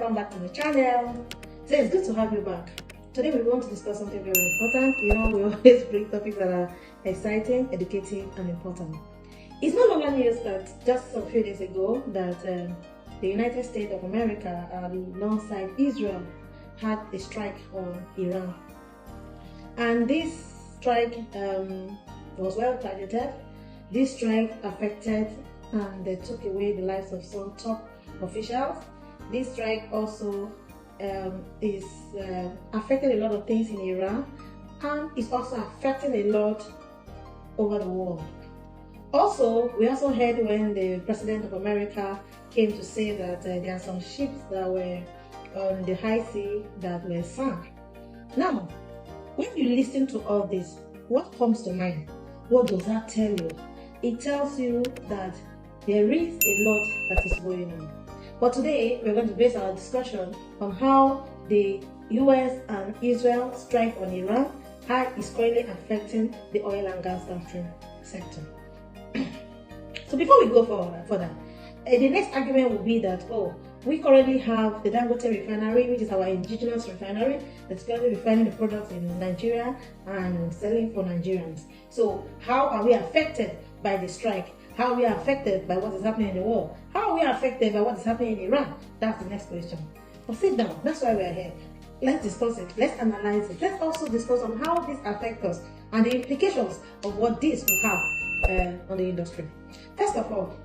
welcome back to the channel. So it's good to have you back. Today we want to discuss something very important. You know, we always bring topics that are exciting, educative, and important. It's no longer news that just a few days ago that the United States of America, alongside Israel, had a strike on Iran. And this strike was well targeted. This strike affected and they took away the lives of some top officials. This strike also is affected a lot of things in Iran, and it's also affecting a lot over the world. Also, we also heard when the President of America came to say that there are some ships that were on the high sea that were sunk. Now, when you listen to all this, what comes to mind? What does that tell you? It tells you that there is a lot that is going on. But today, we're going to base our discussion on how the US and Israel strike on Iran, how it's currently affecting the oil and gas downstream sector. So before we go further, the next argument will be that, we currently have the Dangote refinery, which is our indigenous refinery, that's currently refining the products in Nigeria and selling for Nigerians. So how are we affected by the strike? How are we affected by what is happening in the world? How are we affected by what is happening in Iran? That's the next question. But sit down, that's why we're here. Let's discuss it, let's analyze it. Let's also discuss on how this affects us and the implications of what this will have on the industry. First of all,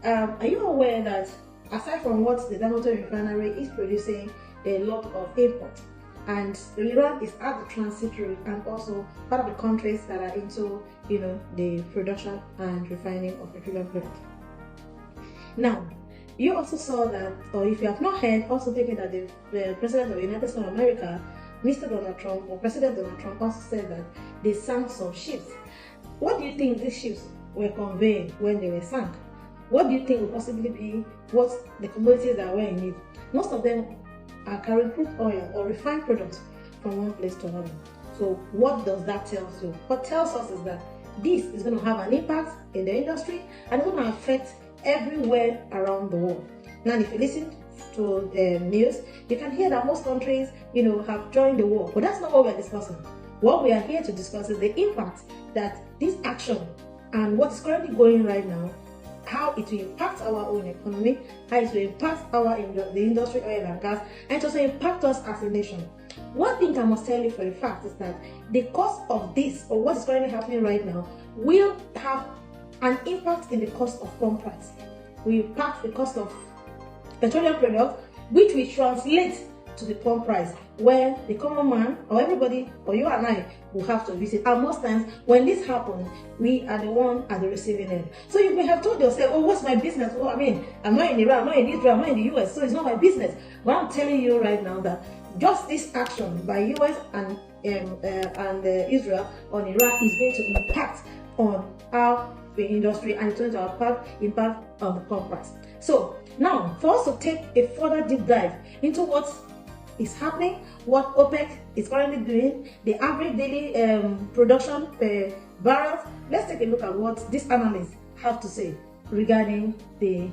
are you aware that aside from what the Dangote refinery is producing, a lot of import, and Iran is at the transit route and also part of the countries that are into, the production and refining of petroleum products. Now, you also saw that, or if you have not heard, also thinking that the President of the United States of America, Mr. Donald Trump, or President Donald Trump, also said that they sank some ships. What do you think these ships were conveying when they were sunk? What do you think will possibly be what the commodities that were in it? Most of them are carrying crude oil or refined products from one place to another. So what does that tell you? What tells us is that this is going to have an impact in the industry and it's going to affect everywhere around the world. Now, if you listen to the news, you can hear that most countries, have joined the war. But that's not what we're discussing. What we are here to discuss is the impact that this action and what is currently going right now, how it will impact our own economy, how it will impact the industry, oil and gas, and it also impact us as a nation. One thing I must tell you for a fact is that the cost of this, or what is currently happening right now, will have an impact in the cost of pump price. We impact the cost of petroleum products, which will translate to the pump price, where the common man or everybody or you and I will have to visit. And most times when this happens, we are the one at the receiving end. So you may have told yourself, what's my business? I'm not in Iran, I'm not in Israel, I'm not in the US, so it's not my business. But I'm telling you right now that just this action by US and Israel on Iran is going to impact on our industry, and it's going to impact on the pump price. So now, for us to take a further deep dive into what is happening, what OPEC is currently doing, the average daily production per barrel, let's take a look at what these analysts have to say regarding the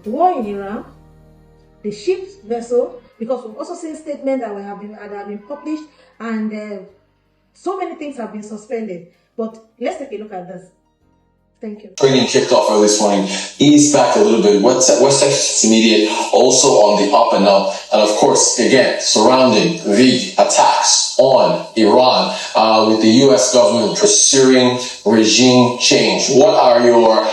war in Iran, the ship's vessel, because we've also seen statements that have been published, and so many things have been suspended. But let's take a look at this. Thank you. Trading kicked off early this morning. Ease back a little bit. West Texas Intermediate also on the up and up. And of course, again, surrounding the attacks on Iran, with the U.S. government pursuing regime change. What are your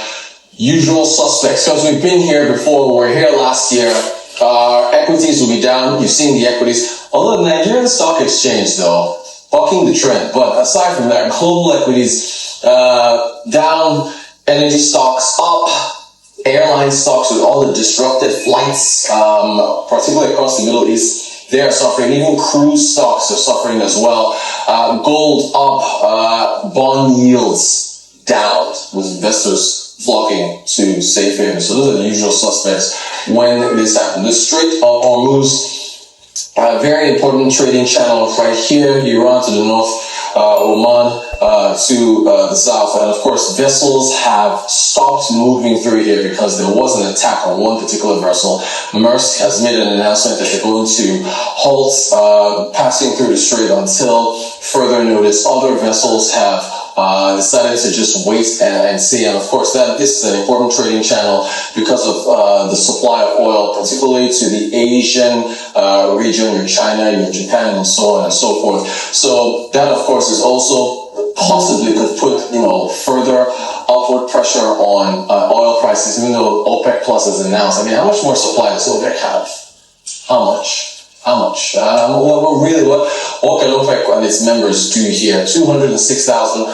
usual suspects? Because we've been here before. We were here last year. Our equities will be down. You've seen the equities. Although the Nigerian Stock Exchange, though, bucking the trend. But aside from that, global equities down. Energy stocks up, airline stocks with all the disrupted flights, particularly across the Middle East, they are suffering. Even cruise stocks are suffering as well. Gold up, bond yields down, with investors flocking to safe haven. So those are the usual suspects when this happens. The Strait of Hormuz, a very important trading channel right here, Iran to the north, Oman to the south. And of course, vessels have stopped moving through here because there was an attack on one particular vessel. Maersk has made an announcement that they're going to halt passing through the strait until further notice. Other vessels have decided to just wait and see. And of course, this is an important trading channel because of the supply of oil, particularly to the Asian region, your China, your Japan, and so on and so forth. So that, of course, is also possibly could put further upward pressure on oil prices, even though OPEC Plus has announced. I mean, how much more supply does OPEC have? How much? What can OPEC and its members do here? 206,000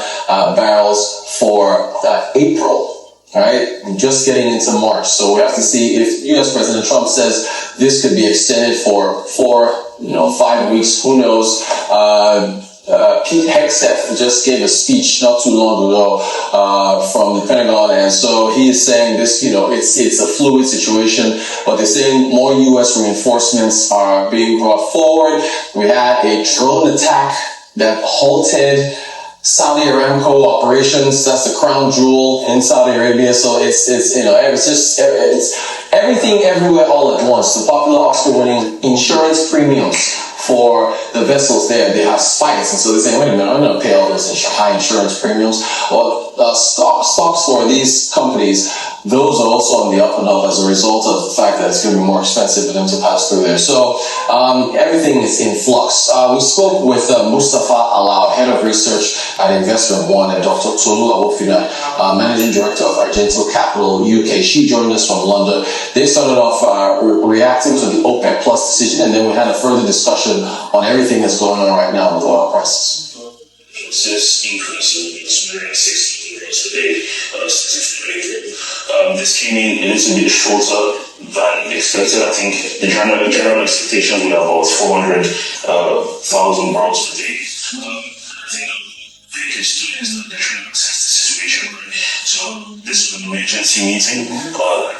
barrels for April. All right, just getting into March. So we have to see if U.S. President Trump says this could be extended for 5 weeks. Who knows? Pete Hegseth just gave a speech not too long ago from the Pentagon, and so he is saying this, it's a fluid situation, but they're saying more U.S. reinforcements are being brought forward. We had a drone attack that halted Saudi Aramco operations. That's the crown jewel in Saudi Arabia. So it's everything everywhere all at once. The popular Oscar-winning insurance premiums for the vessels there, they have spikes, and so they're saying, wait a minute, I'm going to pay all this high insurance premiums. Well, stocks for these companies, those are also on the up and up as a result of the fact that it's going to be more expensive for them to pass through there. So everything is in flux. We spoke with Mustafa Alao, head of research at Investment One, and Dr. Tolu Awofina, managing director of Argental Capital UK. She joined us from London. They started off reacting to the OPEC Plus decision, and then we had a further discussion on everything that's going on right now with oil prices. This increase of 260 euros a day, specifically. This came in a little bit shorter than expected. I think the general expectation was about 400,000 barrels per day. I think the case to is that they're trying to assess the situation, right? So this was an emergency meeting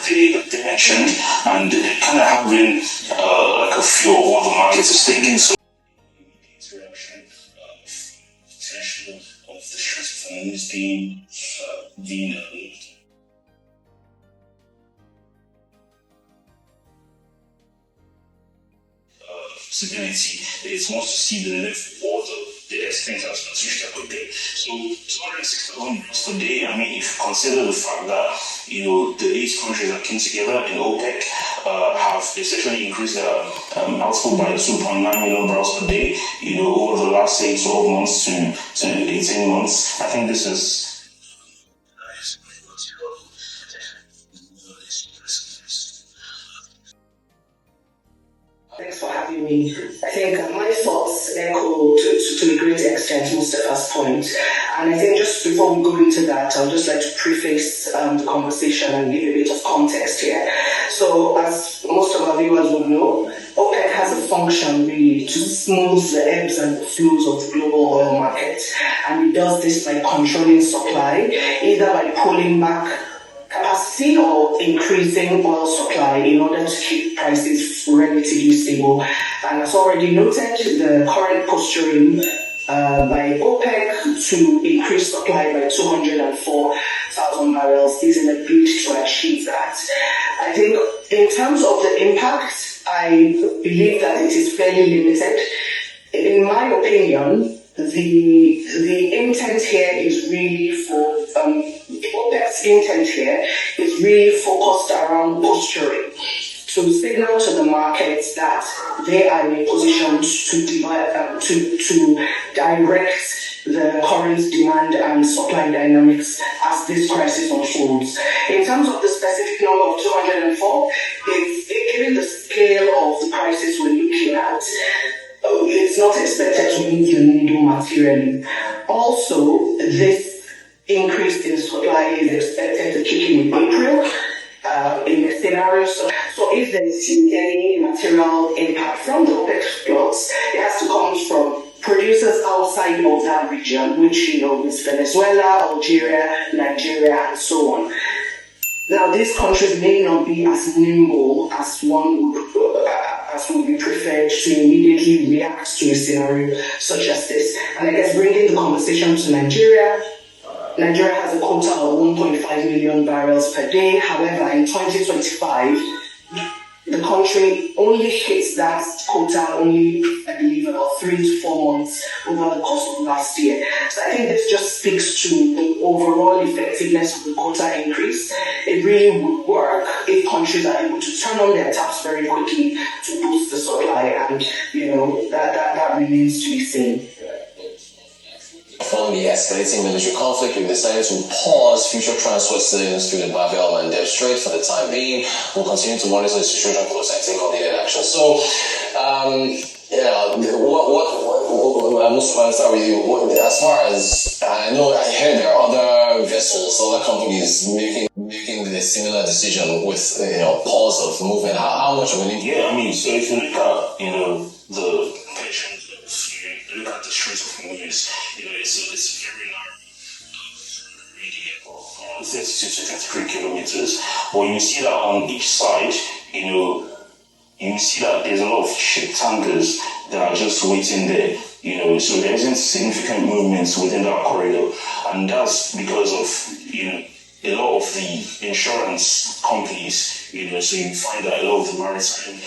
they mentioned, and they're kind of having like a feel of what the market is thinking. So interaction potential of the stress funds being stability. It wants to see the left water, the extent has been switched per day. So 206,000 barrels per day. I mean, if you consider the fact that the 8 countries that came together in OPEC have essentially increased their output by 2.9 million barrels per day, over the last 12 months to 18 months. I think this is Thanks for having me. I think my thoughts echo to a great extent Mustafa's point. And I think just before we go into that, I'll just like to preface the conversation and give a bit of context here. So as most of our viewers will know, OPEC has a function really to smooth the ebbs and flows of the global oil market. And it does this by controlling supply, either by pulling back capacity or increasing oil supply in order to keep prices relatively stable. And as already noted, the current posturing by OPEC to increase supply by 204,000 barrels is in a bid to achieve that. I think in terms of the impact, I believe that it is fairly limited. In my opinion, the intent here is really for OPEC's intent here is really focused around posturing to signal to the markets that they are in a position to direct the current demand and supply dynamics as this crisis unfolds. In terms of the specific number of 204, given the scale of the crisis we're looking at, it's not expected to move the needle materially. Also, this increase in supply is expected to kick in April in the scenario. So if there is any material impact from the OPEC Plus, it has to come from producers outside of that region, which is Venezuela, Algeria, Nigeria, and so on. Now, these countries may not be as nimble as one would Perhaps would be preferred to immediately react to a scenario such as this. And I guess bringing the conversation to Nigeria. Nigeria has a quota of 1.5 million barrels per day. However, in 2025, the country only hits that quota only, I believe, about 3 to 4 months over the course of last year. So I think this just speaks to the overall effectiveness of the quota increase. It really would work if countries are able to turn on their taps very quickly to boost the supply, and that remains to be seen. Following the escalating military conflict, we've decided to pause future transfers through the Bab el-Mandeb Strait for the time being. We'll continue to monitor the situation closely and take all needed action. So, I'm most want to start with you. As far as I know, I hear there are other vessels, other companies making the similar decision with pause of movement. How much of an impact? Yeah, I mean, so if you look at the patient. Look at the Strait of Hormuz, it's very narrow, really, 32 to 33 kilometers. But you see that on each side, you see that there's a lot of ship tankers that are just waiting there, so there isn't significant movements within that corridor. And that's because of, a lot of the insurance companies, so you find that a lot of the maritime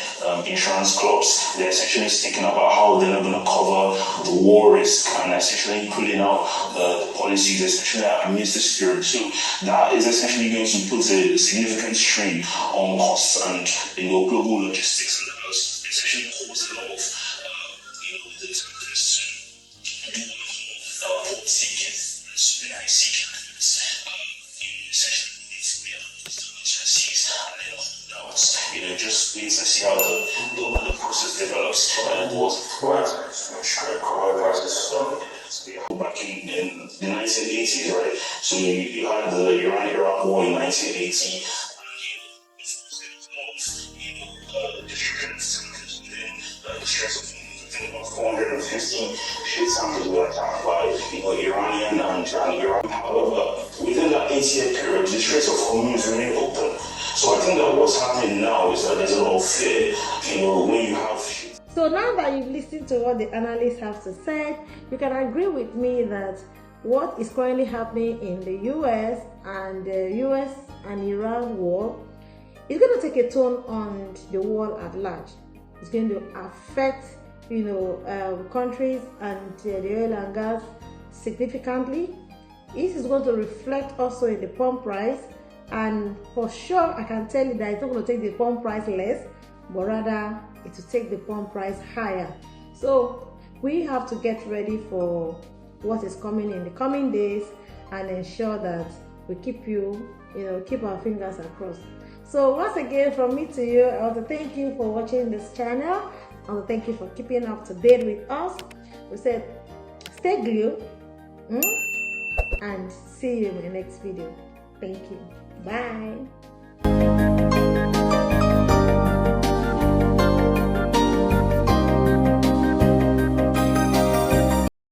insurance clubs, they're essentially thinking about how they're not going to cover the war risk and essentially pulling out the policies, especially amidst this period. So that is essentially going to put a significant strain on costs and global logistics, and that has essentially caused a lot of the tankers to do port seeking, so the IC just wait and see how the process develops. And it was back in the 1980s, right? So you had the Iran-Iraq war in 1980. The stress of about 450 ship tankers were attacked by Iranian and Iran. However, within that 8-year period, the Strait of Hormuz remained open. So I think that what's happening now is that there's a lot of fear, when you have... So now that you've listened to what the analysts have to say, you can agree with me that what is currently happening in the US and the US and Iran war is going to take a toll on the world at large. It's going to affect, countries and the oil and gas significantly. This is going to reflect also in the pump price. And for sure, I can tell you that it's not going to take the pump price less, but rather it will take the pump price higher. So we have to get ready for what is coming in the coming days and ensure that we keep our fingers crossed. So once again, from me to you, I want to thank you for watching this channel. I want to thank you for keeping up to date with us. We said, stay glued, and see you in the next video. Thank you. Bye.